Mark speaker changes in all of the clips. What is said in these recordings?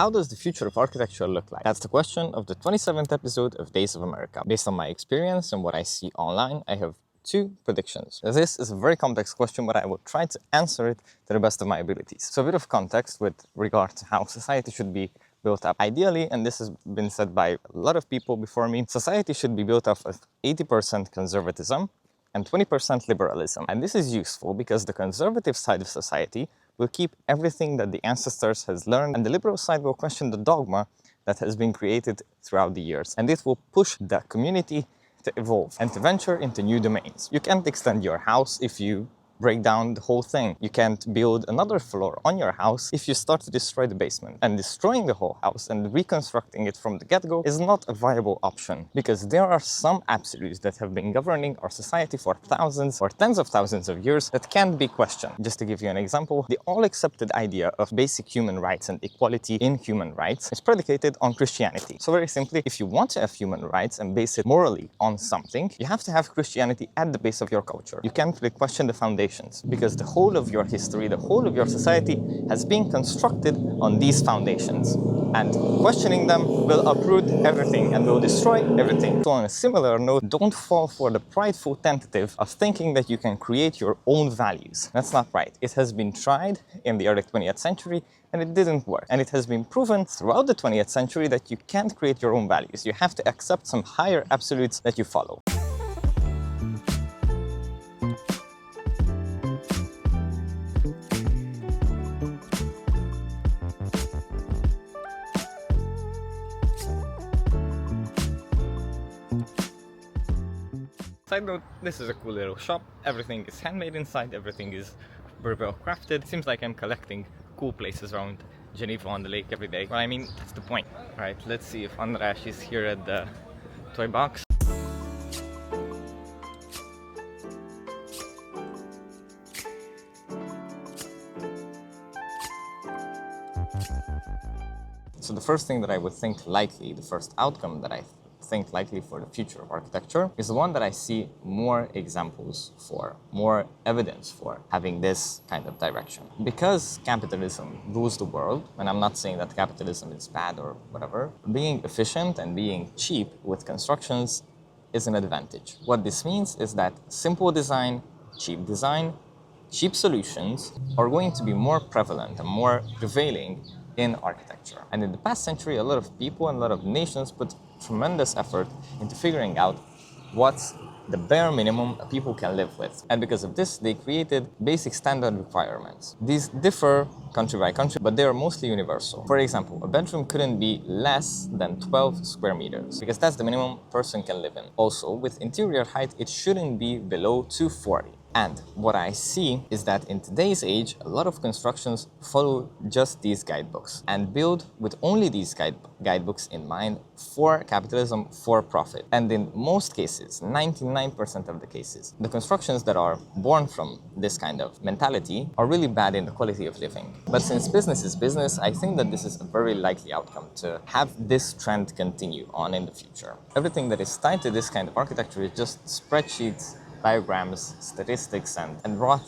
Speaker 1: How does the future of architecture look like? That's the question of the 27th episode of Days of America. Based on my experience and what I see online, I have two predictions. This is a very complex question, but I will try to answer it to the best of my abilities. So a bit of context with regard to how society should be built up. Ideally, and this has been said by a lot of people before me, society should be built up of 80% conservatism and 20% liberalism. And this is useful because the conservative side of society will keep everything that the ancestors has learned, and the liberal side will question the dogma that has been created throughout the years. And this will push the community to evolve and to venture into new domains. You can't extend your house if you break down the whole thing. You can't build another floor on your house if you start to destroy the basement. And destroying the whole house and reconstructing it from the get-go is not a viable option, because there are some absolutes that have been governing our society for thousands or tens of thousands of years that can't be questioned. Just to give you an example, the all-accepted idea of basic human rights and equality in human rights is predicated on Christianity. So very simply, if you want to have human rights and base it morally on something, you have to have Christianity at the base of your culture. You can't really question the foundation, because the whole of your history, the whole of your society has been constructed on these foundations. And questioning them will uproot everything and will destroy everything. So on a similar note, don't fall for the prideful tentative of thinking that you can create your own values. That's not right. It has been tried in the early 20th century and it didn't work. And it has been proven throughout the 20th century that you can't create your own values. You have to accept some higher absolutes that you follow. Side note, this is a cool little shop. Everything is handmade inside, everything is very well crafted. It seems like I'm collecting cool places around Geneva on the lake every day. Well, I mean, that's the point, right? Let's see if András is here at the toy box. So the first thing that I would think likely, the first outcome that I think likely for the future of architecture is the one that I see more examples for, more evidence for having this kind of direction. Because capitalism rules the world, and I'm not saying that capitalism is bad or whatever, being efficient and being cheap with constructions is an advantage. What this means is that simple design, cheap solutions are going to be more prevalent and more prevailing in architecture. And in the past century, a lot of people and a lot of nations put tremendous effort into figuring out what's the bare minimum people can live with. And because of this, they created basic standard requirements. These differ country by country, but they are mostly universal. For example, a bedroom couldn't be less than 12 square meters, because that's the minimum a person can live in. Also, with interior height, it shouldn't be below 240. And what I see is that in today's age, a lot of constructions follow just these guidebooks and build with only these guidebooks in mind for capitalism, for profit. And in most cases, 99% of the cases, the constructions that are born from this kind of mentality are really bad in the quality of living. But since business is business, I think that this is a very likely outcome to have this trend continue on in the future. Everything that is tied to this kind of architecture is just spreadsheets, diagrams, statistics, and raw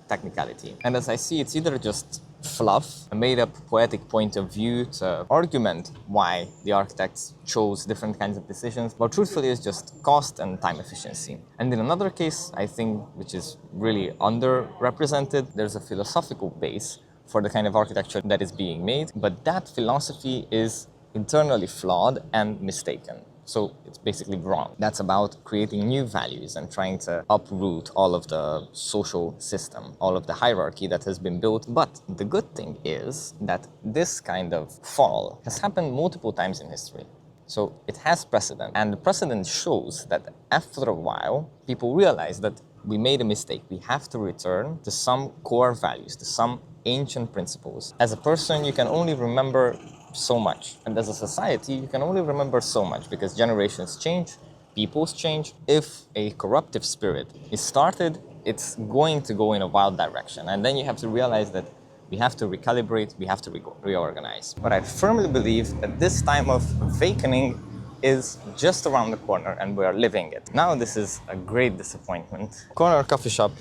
Speaker 1: technicality. And as I see, it's either just fluff, a made-up poetic point of view to argument why the architects chose different kinds of decisions, but truthfully it's just cost and time efficiency. And in another case, I think, which is really underrepresented, there's a philosophical base for the kind of architecture that is being made, but that philosophy is internally flawed and mistaken. So it's basically wrong. That's about creating new values and trying to uproot all of the social system, all of the hierarchy that has been built. But the good thing is that this kind of fall has happened multiple times in history. So it has precedent. And the precedent shows that after a while, people realize that we made a mistake. We have to return to some core values, to some ancient principles. As a person, you can only remember so much. And as a society, you can only remember so much because generations change, peoples change. If a corruptive spirit is started, it's going to go in a wild direction. And then you have to realize that we have to recalibrate, we have to reorganize. But I firmly believe that this time of awakening is just around the corner and we are living it. Now this is a great disappointment. Corner coffee shop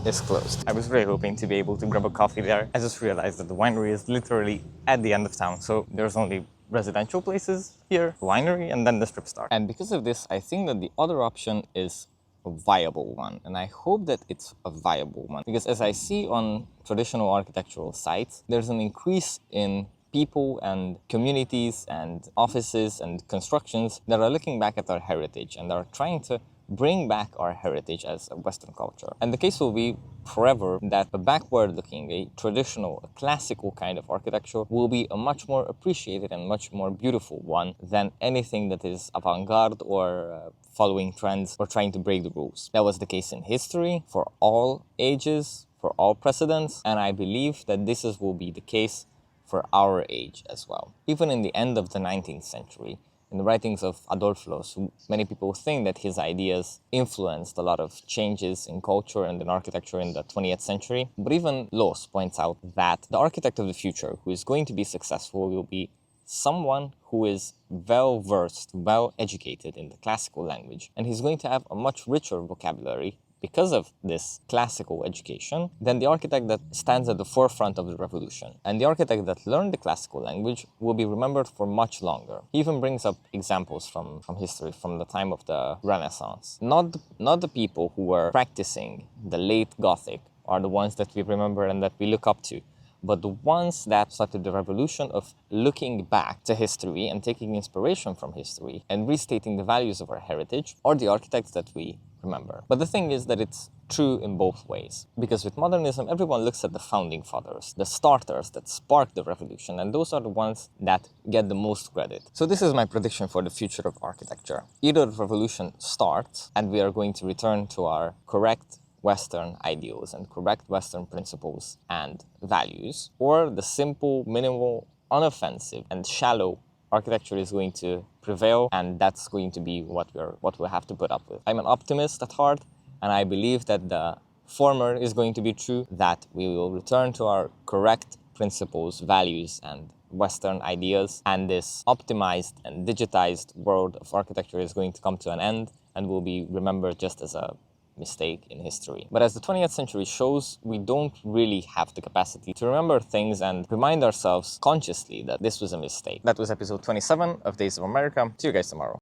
Speaker 1: is closed. I was really hoping to be able to grab a coffee there. I just realized that the winery is literally at the end of town, so there's only residential places here, winery, and then the strip start. And because of this, I think that the other option is a viable one, and I hope that it's a viable one, because as I see on traditional architectural sites, there's an increase in people and communities and offices and constructions that are looking back at our heritage and are trying to bring back our heritage as a Western culture. And the case will be forever that a backward-looking, a traditional, a classical kind of architecture will be a much more appreciated and much more beautiful one than anything that is avant-garde or following trends or trying to break the rules. That was the case in history for all ages, for all precedents, and I believe that this will be the case for our age as well. Even in the end of the 19th century, in the writings of Adolf Loos, many people think that his ideas influenced a lot of changes in culture and in architecture in the 20th century. But even Loos points out that the architect of the future who is going to be successful will be someone who is well-versed, well-educated in the classical language. And he's going to have a much richer vocabulary because of this classical education than the architect that stands at the forefront of the revolution. And the architect that learned the classical language will be remembered for much longer. He even brings up examples from history, from the time of the Renaissance. Not the people who were practicing the late Gothic are the ones that we remember and that we look up to, but the ones that started the revolution of looking back to history and taking inspiration from history and restating the values of our heritage are the architects that we remember. But the thing is that it's true in both ways, because with modernism, everyone looks at the founding fathers, the starters that sparked the revolution, and those are the ones that get the most credit. So this is my prediction for the future of architecture. Either the revolution starts and we are going to return to our correct Western ideals and correct Western principles and values, or the simple, minimal, unoffensive, and shallow architecture is going to prevail, and that's going to be what we'll have to put up with. I'm an optimist at heart, and I believe that the former is going to be true, that we will return to our correct principles, values, and Western ideas, and this optimized and digitized world of architecture is going to come to an end and will be remembered just as a mistake in history. But as the 20th century shows, we don't really have the capacity to remember things and remind ourselves consciously that this was a mistake. That was episode 27 of Days of America. See you guys tomorrow.